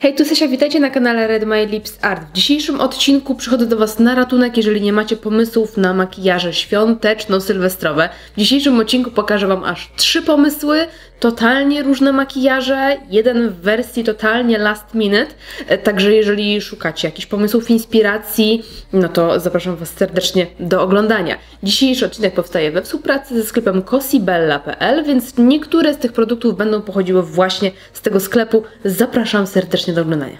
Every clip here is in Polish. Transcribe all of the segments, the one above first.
Hej, tu Sesia, witajcie na kanale Red My Lips Art. W dzisiejszym odcinku przychodzę do Was na ratunek, jeżeli nie macie pomysłów na makijaże świąteczno-sylwestrowe. W dzisiejszym odcinku pokażę Wam aż 3 pomysły, totalnie różne makijaże, jeden w wersji totalnie last minute. Także jeżeli szukacie jakichś pomysłów, inspiracji, no to zapraszam Was serdecznie do oglądania. Dzisiejszy odcinek powstaje we współpracy ze sklepem cosibella.pl, więc niektóre z tych produktów będą pochodziły właśnie z tego sklepu. Zapraszam serdecznie do oglądania.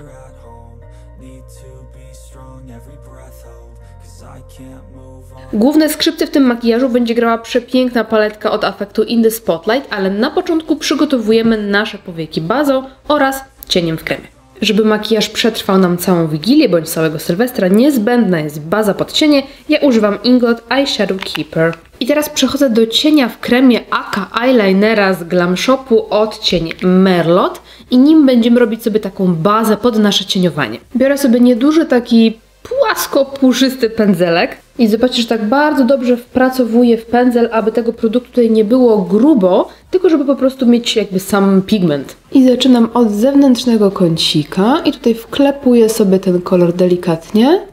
Główne skrzypce w tym makijażu będzie grała przepiękna paletka od Affectu In The Spotlight, ale na początku przygotowujemy nasze powieki bazą oraz cieniem w kremie. Żeby makijaż przetrwał nam całą Wigilię bądź całego Sylwestra, niezbędna jest baza pod cienie. Ja używam Inglot Eyeshadow Keeper. I teraz przechodzę do cienia w kremie aka eyelinera z Glam Shopu od cień Merlot i nim będziemy robić sobie taką bazę pod nasze cieniowanie. Biorę sobie nieduży taki płasko-puszysty pędzelek i zobaczcie, że tak bardzo dobrze wpracowuję w pędzel, aby tego produktu tutaj nie było grubo, tylko żeby po prostu mieć jakby sam pigment. I zaczynam od zewnętrznego kącika i tutaj wklepuję sobie ten kolor delikatnie.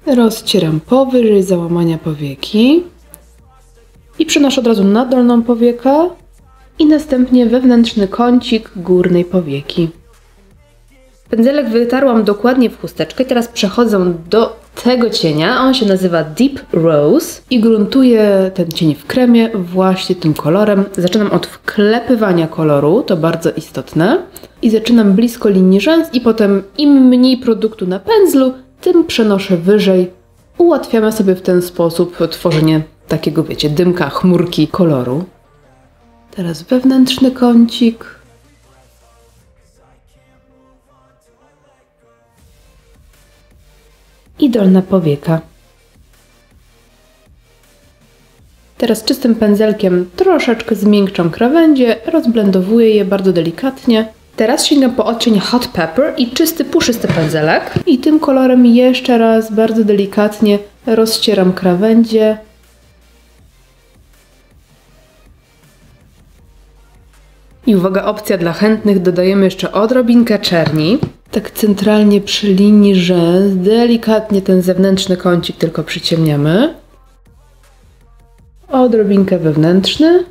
Rozcieram powyżej załamania powieki i przenoszę od razu na dolną powiekę i następnie wewnętrzny kącik górnej powieki. Pędzelek wytarłam dokładnie w chusteczkę. Teraz przechodzę do tego cienia. On się nazywa Deep Rose i gruntuję ten cień w kremie właśnie tym kolorem. Zaczynam od wklepywania koloru, to bardzo istotne. I zaczynam blisko linii rzęs i potem im mniej produktu na pędzlu, tym przenoszę wyżej. Ułatwiamy sobie w ten sposób tworzenie takiego, wiecie, dymka, chmurki koloru. Teraz wewnętrzny kącik. I dolna powieka. Teraz czystym pędzelkiem troszeczkę zmiękczam krawędzie, rozblendowuję je bardzo delikatnie. Teraz sięgam po odcień Hot Pepper i czysty, puszysty pędzelek. I tym kolorem jeszcze raz bardzo delikatnie rozcieram krawędzie. I uwaga, opcja dla chętnych, dodajemy jeszcze odrobinkę czerni. Tak centralnie przy linii rzęs, delikatnie ten zewnętrzny kącik tylko przyciemniamy. Odrobinkę wewnętrzny.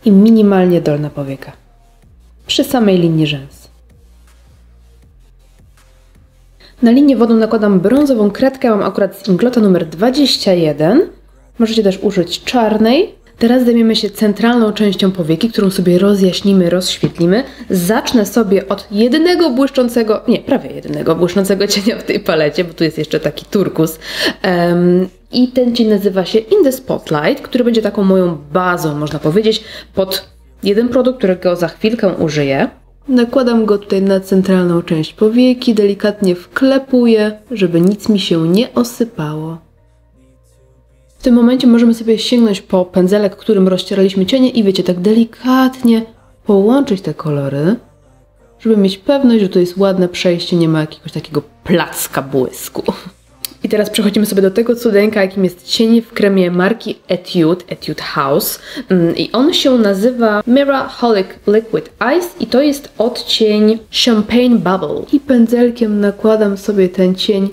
I minimalnie dolna powieka. Przy samej linii rzęs. Na linię wodą nakładam brązową kredkę, mam akurat z Inglota numer 21. Możecie też użyć czarnej. Teraz zajmiemy się centralną częścią powieki, którą sobie rozjaśnimy, rozświetlimy. Zacznę sobie od prawie jedynego błyszczącego cienia w tej palecie, bo tu jest jeszcze taki turkus. I ten cień nazywa się In The Spotlight, który będzie taką moją bazą, można powiedzieć, pod jeden produkt, którego za chwilkę użyję. Nakładam go tutaj na centralną część powieki, delikatnie wklepuję, żeby nic mi się nie osypało. W tym momencie możemy sobie sięgnąć po pędzelek, którym rozcieraliśmy cienie i wiecie, tak delikatnie połączyć te kolory, żeby mieć pewność, że to jest ładne przejście, nie ma jakiegoś takiego placka błysku. I teraz przechodzimy sobie do tego cudeńka, jakim jest cień w kremie marki Etude House. I on się nazywa Miraholic Liquid Ice i to jest odcień Champagne Bubble. I pędzelkiem nakładam sobie ten cień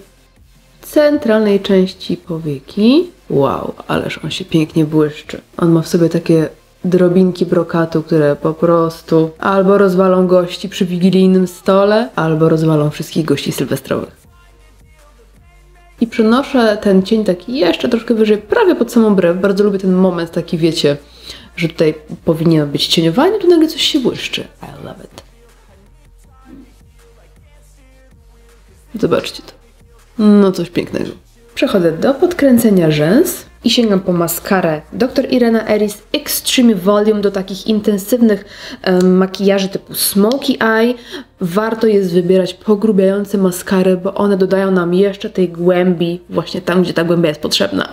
w centralnej części powieki. Wow, ależ on się pięknie błyszczy. On ma w sobie takie drobinki brokatu, które po prostu albo rozwalą gości przy wigilijnym stole, albo rozwalą wszystkich gości sylwestrowych. I przenoszę ten cień taki jeszcze troszkę wyżej, prawie pod samą brew. Bardzo lubię ten moment taki, wiecie, że tutaj powinno być cieniowanie, tu nagle coś się błyszczy. I love it. Zobaczcie to. No coś pięknego. Przechodzę do podkręcenia rzęs i sięgam po maskarę Dr. Irena Eris Extreme Volume do takich intensywnych makijaży typu Smoky Eye. Warto jest wybierać pogrubiające maskary, bo one dodają nam jeszcze tej głębi właśnie tam, gdzie ta głębia jest potrzebna.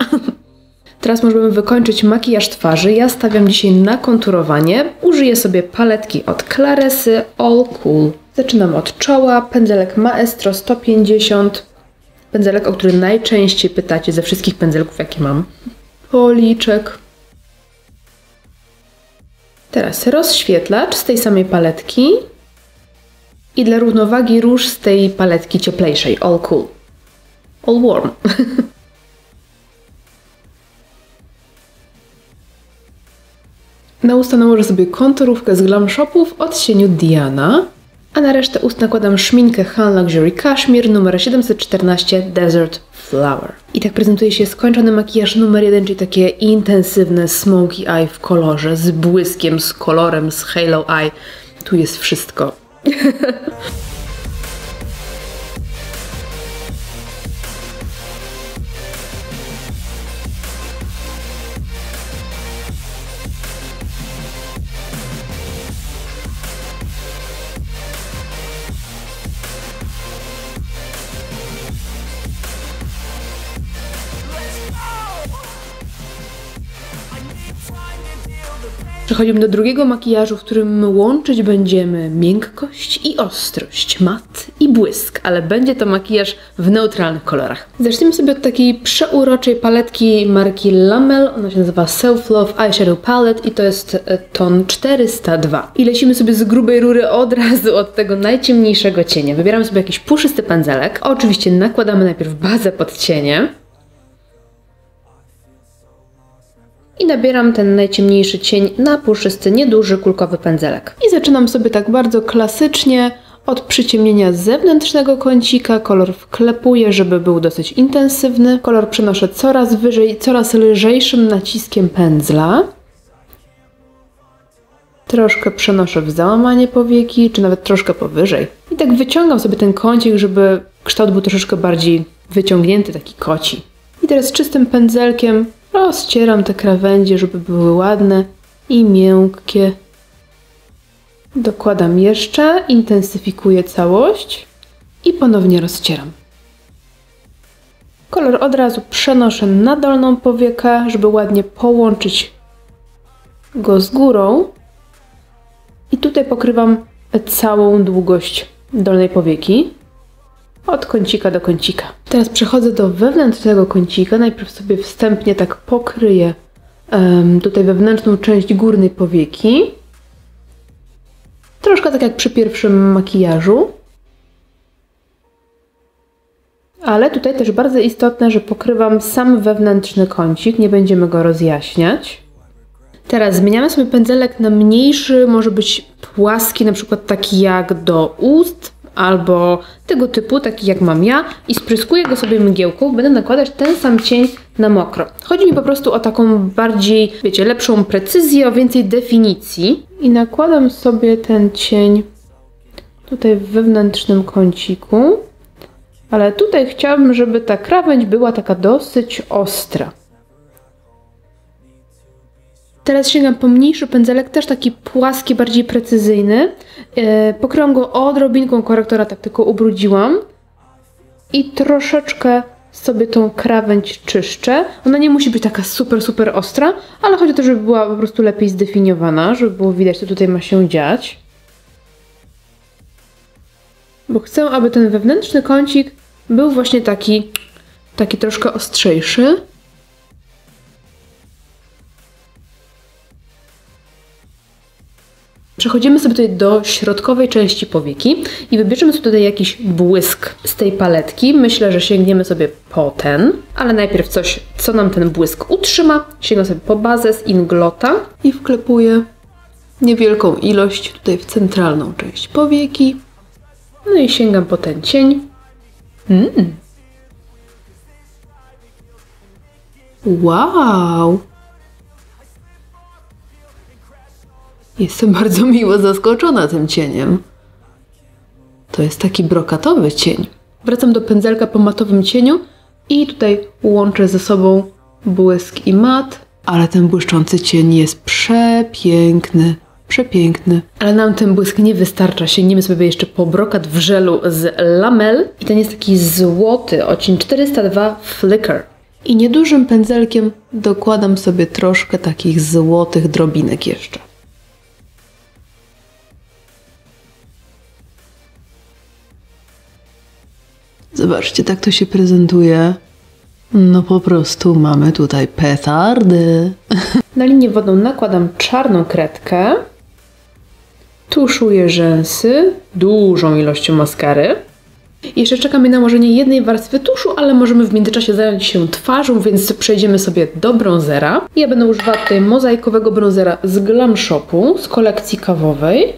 Teraz możemy wykończyć makijaż twarzy. Ja stawiam dzisiaj na konturowanie. Użyję sobie paletki od Claresy All Cool. Zaczynam od czoła. Pędzelek Maestro 150. Pędzelek, o który najczęściej pytacie ze wszystkich pędzelków, jakie mam. Policzek. Teraz rozświetlacz z tej samej paletki. I dla równowagi róż z tej paletki cieplejszej, All Cool. All Warm. Na usta nałożę sobie konturówkę z Glam Shopu w odcieniu Diana, a na resztę ust nakładam szminkę Han Luxury Cashmere numer 714 Desert Flower. I tak prezentuje się skończony makijaż numer 1, czyli takie intensywne smoky eye w kolorze, z błyskiem, z kolorem, z halo eye. Tu jest wszystko. Przechodzimy do drugiego makijażu, w którym łączyć będziemy miękkość i ostrość, mat i błysk, ale będzie to makijaż w neutralnych kolorach. Zacznijmy sobie od takiej przeuroczej paletki marki Lamel. Ona się nazywa Self Love Eyeshadow Palette i to jest ton 402. I lecimy sobie z grubej rury od razu od tego najciemniejszego cienia. Wybieramy sobie jakiś puszysty pędzelek. Oczywiście nakładamy najpierw bazę pod cienie. I nabieram ten najciemniejszy cień na puszysty, nieduży, kulkowy pędzelek. I zaczynam sobie tak bardzo klasycznie od przyciemnienia zewnętrznego kącika. Kolor wklepuję, żeby był dosyć intensywny. Kolor przenoszę coraz wyżej, coraz lżejszym naciskiem pędzla. Troszkę przenoszę w załamanie powieki, czy nawet troszkę powyżej. I tak wyciągam sobie ten kącik, żeby kształt był troszeczkę bardziej wyciągnięty, taki koci. I teraz czystym pędzelkiem rozcieram te krawędzie, żeby były ładne i miękkie. Dokładam jeszcze, intensyfikuję całość i ponownie rozcieram. Kolor od razu przenoszę na dolną powiekę, żeby ładnie połączyć go z górą. I tutaj pokrywam całą długość dolnej powieki. Od kącika do kącika. Teraz przechodzę do wewnętrznego kącika. Najpierw sobie wstępnie tak pokryję tutaj wewnętrzną część górnej powieki. Troszkę tak jak przy pierwszym makijażu. Ale tutaj też bardzo istotne, że pokrywam sam wewnętrzny kącik. Nie będziemy go rozjaśniać. Teraz zmieniamy sobie pędzelek na mniejszy, może być płaski, na przykład taki jak do ust. Albo tego typu, taki jak mam ja, i spryskuję go sobie mgiełką, będę nakładać ten sam cień na mokro. Chodzi mi po prostu o taką bardziej, wiecie, lepszą precyzję, o więcej definicji. I nakładam sobie ten cień tutaj w wewnętrznym kąciku, ale tutaj chciałabym, żeby ta krawędź była taka dosyć ostra. Teraz sięgam po mniejszy pędzelek, też taki płaski, bardziej precyzyjny. Pokryłam go odrobinką korektora, tak tylko ubrudziłam. I troszeczkę sobie tą krawędź czyszczę. Ona nie musi być taka super, super ostra, ale chodzi o to, żeby była po prostu lepiej zdefiniowana, żeby było widać, co tutaj ma się dziać. Bo chcę, aby ten wewnętrzny kącik był właśnie taki troszkę ostrzejszy. Przechodzimy sobie tutaj do środkowej części powieki i wybierzemy sobie tutaj jakiś błysk z tej paletki. Myślę, że sięgniemy sobie po ten, ale najpierw coś, co nam ten błysk utrzyma. Sięgam sobie po bazę z Inglota i wklepuję niewielką ilość tutaj w centralną część powieki. No i sięgam po ten cień. Wow! Jestem bardzo miło zaskoczona tym cieniem. To jest taki brokatowy cień. Wracam do pędzelka po matowym cieniu i tutaj łączę ze sobą błysk i mat. Ale ten błyszczący cień jest przepiękny. Przepiękny. Ale nam ten błysk nie wystarcza. Sięgniemy sobie jeszcze po brokat w żelu z Lamel. I ten jest taki złoty, odcień 402 Flicker. I niedużym pędzelkiem dokładam sobie troszkę takich złotych drobinek jeszcze. Zobaczcie, tak to się prezentuje. No po prostu mamy tutaj petardy. Na linię wodną nakładam czarną kredkę. Tuszuję rzęsy dużą ilością maskary. Jeszcze czeka mnie nałożenie jednej warstwy tuszu, ale możemy w międzyczasie zająć się twarzą, więc przejdziemy sobie do bronzera. Ja będę używała tutaj mozaikowego bronzera z Glam Shopu, z kolekcji kawowej.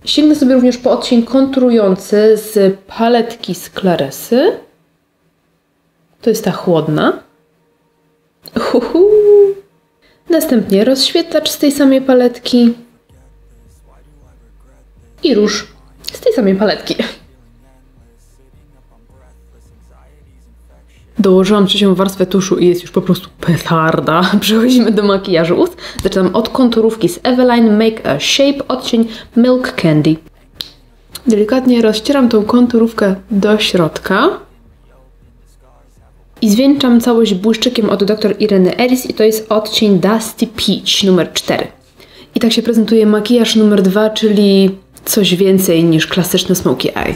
Sięgnę sobie również po odcień konturujący z paletki z Claresy. To jest ta chłodna. Następnie rozświetlacz z tej samej paletki. I róż z tej samej paletki. Dołożyłam trzecią warstwę tuszu i jest już po prostu petarda. Przechodzimy do makijażu ust. Zaczynam od konturówki z Eveline Make a Shape, odcień Milk Candy. Delikatnie rozcieram tą konturówkę do środka. I zwieńczam całość błyszczykiem od Dr. Ireny Ellis i to jest odcień Dusty Peach numer 4. I tak się prezentuje makijaż numer 2, czyli coś więcej niż klasyczny smokey eye.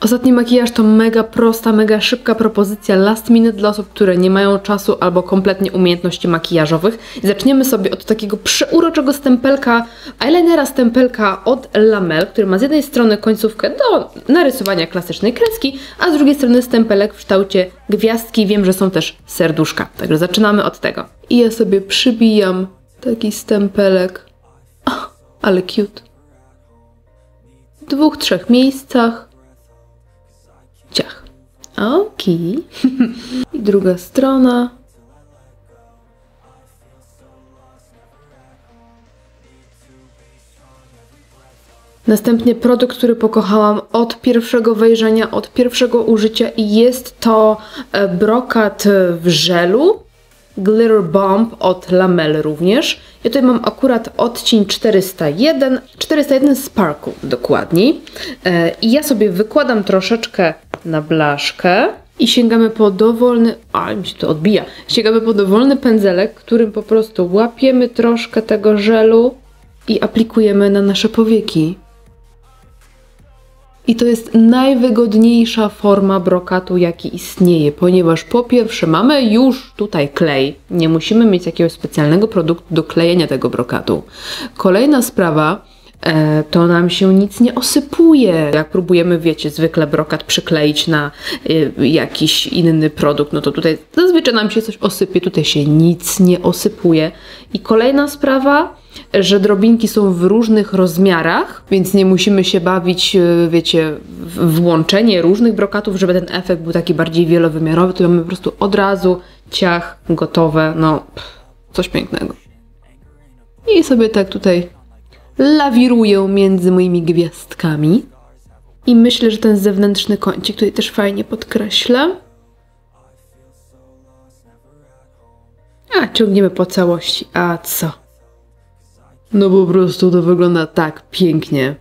Ostatni makijaż to mega prosta, mega szybka propozycja last minute dla osób, które nie mają czasu albo kompletnie umiejętności makijażowych. I zaczniemy sobie od takiego przeuroczego stempelka, eyelinera stempelka od Lamel, który ma z jednej strony końcówkę do narysowania klasycznej kreski, a z drugiej strony stempelek w kształcie gwiazdki. Wiem, że są też serduszka, także zaczynamy od tego. I ja sobie przybijam taki stempelek, ale cute, w 2-3 miejscach. Ciach. Okej. I druga strona. Następnie produkt, który pokochałam od pierwszego wejrzenia, od pierwszego użycia i jest to brokat w żelu. Glitter Bomb od Lamel również. Ja tutaj mam akurat odcień 401 Sparkle dokładniej. I ja sobie wykładam troszeczkę na blaszkę i sięgamy po dowolny, mi się to odbija, sięgamy po dowolny pędzelek, którym po prostu łapiemy troszkę tego żelu i aplikujemy na nasze powieki. I to jest najwygodniejsza forma brokatu, jaki istnieje, ponieważ po pierwsze mamy już tutaj klej, nie musimy mieć jakiegoś specjalnego produktu do klejenia tego brokatu. Kolejna sprawa, to nam się nic nie osypuje. Jak próbujemy, wiecie, zwykle brokat przykleić na jakiś inny produkt, no to tutaj zazwyczaj nam się coś osypie, tutaj się nic nie osypuje. I kolejna sprawa, że drobinki są w różnych rozmiarach, więc nie musimy się bawić, wiecie, w łączenie różnych brokatów, żeby ten efekt był taki bardziej wielowymiarowy, to mamy po prostu od razu ciach, gotowe, no coś pięknego. I sobie tak tutaj lawiruję między moimi gwiazdkami. I myślę, że ten zewnętrzny kącik tutaj też fajnie podkreślę. A ciągniemy po całości. A co? No po prostu to wygląda tak pięknie.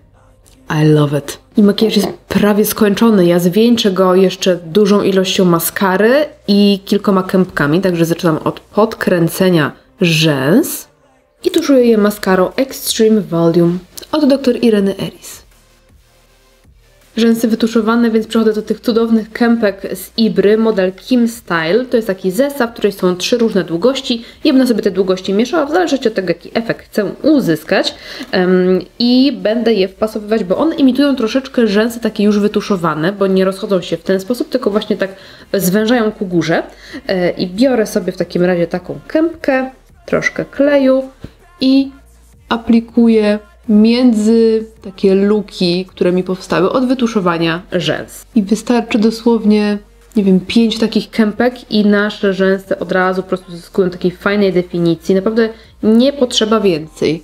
I love it. I makijaż jest prawie skończony. Ja zwieńczę go jeszcze dużą ilością maskary i kilkoma kępkami, także zaczynam od podkręcenia rzęs. I tuszuję je maskarą Extreme Volume od Dr. Ireny Ellis. Rzęsy wytuszowane, więc przechodzę do tych cudownych kępek z Ibry, model Kim Style. To jest taki zestaw, w której są 3 różne długości. Ja będę sobie te długości mieszała, w zależności od tego, jaki efekt chcę uzyskać. I będę je wpasowywać, bo one imitują troszeczkę rzęsy takie już wytuszowane, bo nie rozchodzą się w ten sposób, tylko właśnie tak zwężają ku górze. I biorę sobie w takim razie taką kępkę, troszkę kleju i aplikuję między takie luki, które mi powstały od wytuszowania rzęs. I wystarczy dosłownie, nie wiem, 5 takich kępek i nasze rzęsy od razu po prostu zyskują takiej fajnej definicji. Naprawdę nie potrzeba więcej.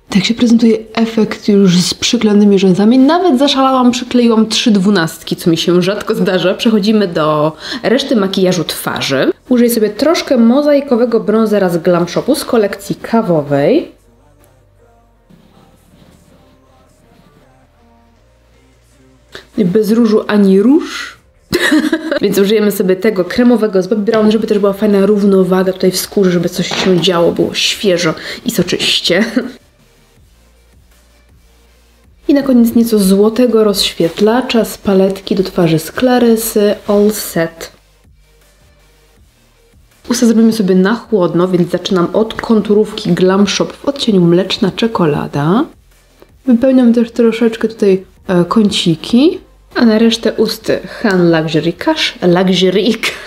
Tak się prezentuje efekt już z przyklejonymi rzęsami. Nawet zaszalałam, przykleiłam 3 dwunastki, co mi się rzadko zdarza. Przechodzimy do reszty makijażu twarzy. Użyję sobie troszkę mozaikowego bronzera z Glam Shopu z kolekcji kawowej. Bez różu ani róż. Więc użyjemy sobie tego kremowego z Bobbi Brown, żeby też była fajna równowaga tutaj w skórze, żeby coś się działo, było świeżo i soczyście. I na koniec nieco złotego rozświetlacza z paletki do twarzy z Clarysy All Set. Usta zrobimy sobie na chłodno, więc zaczynam od konturówki Glam Shop w odcieniu Mleczna Czekolada. Wypełniam też troszeczkę tutaj kąciki. A na resztę usty Han Luxury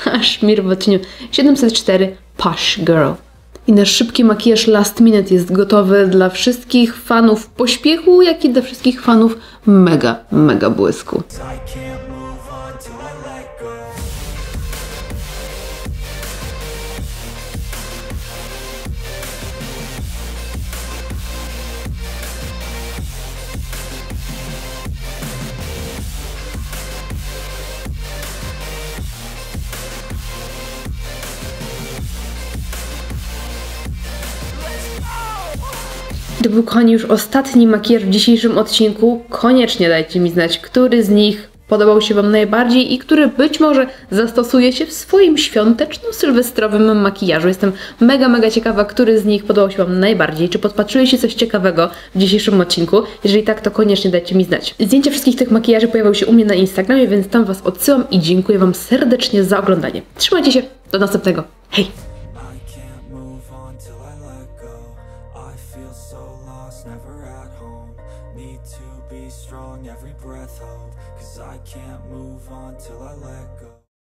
Cashmere w odcieniu 704 Posh Girl. I nasz szybki makijaż last minute jest gotowy dla wszystkich fanów pośpiechu, jak i dla wszystkich fanów mega błysku. To był, kochani, już ostatni makijaż w dzisiejszym odcinku. Koniecznie dajcie mi znać, który z nich podobał się Wam najbardziej i który być może zastosuje się w swoim świąteczno-sylwestrowym makijażu. Jestem mega ciekawa, który z nich podobał się Wam najbardziej. Czy podpatrzyliście coś ciekawego w dzisiejszym odcinku? Jeżeli tak, to koniecznie dajcie mi znać. Zdjęcia wszystkich tych makijaży pojawiły się u mnie na Instagramie, więc tam Was odsyłam i dziękuję Wam serdecznie za oglądanie. Trzymajcie się, do następnego. Hej! Strong, every breath hold, 'cause I can't move on till I let go.